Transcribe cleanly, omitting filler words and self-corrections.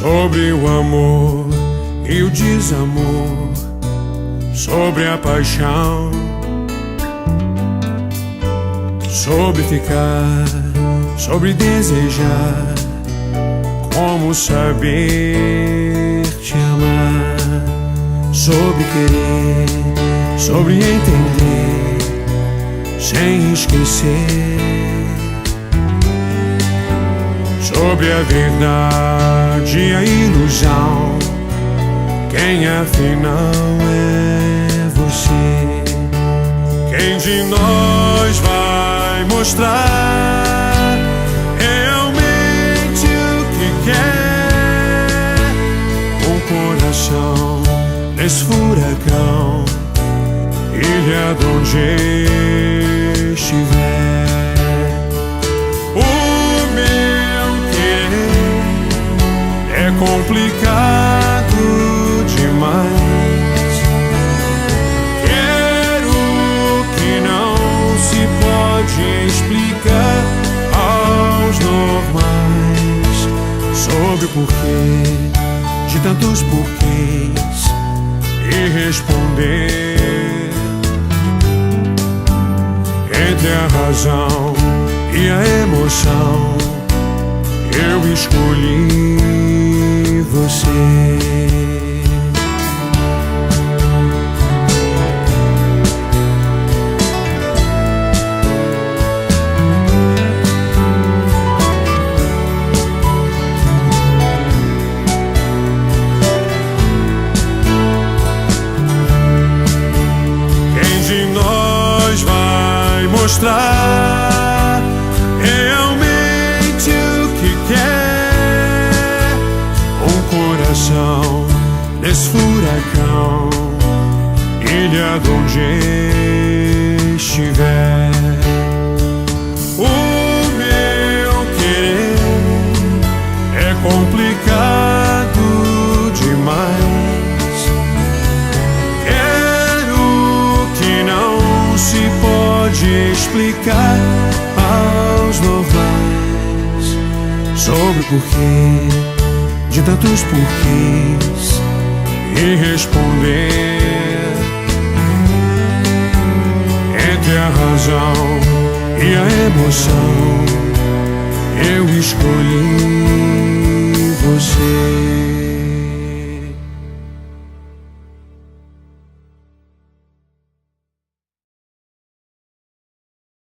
sobre o amor e o desamor, sobre a paixão, sobre ficar, sobre desejar, como saber te amar, sobre querer, sobre entender, sem esquecer, sobre a verdade e a ilusão, quem afinal é você? Quem de nós vai mostrar realmente o que quer? Um coração nesse furacão, ilha de onde estiver. O meu querer é complicado demais. Quero que não se pode explicar aos normais, sobre o porquê de tantos porquês, e responder entre a razão e a emoção. Eu escolhi você. Mostrar realmente o que quer. Um coração nesse furacão, ilha de onde estiver. O meu querer é complicado demais. Quero que não se pode explicar aos normais, sobre o porquê de tantos porquês, e responder entre a razão e a emoção. Eu escolhi você.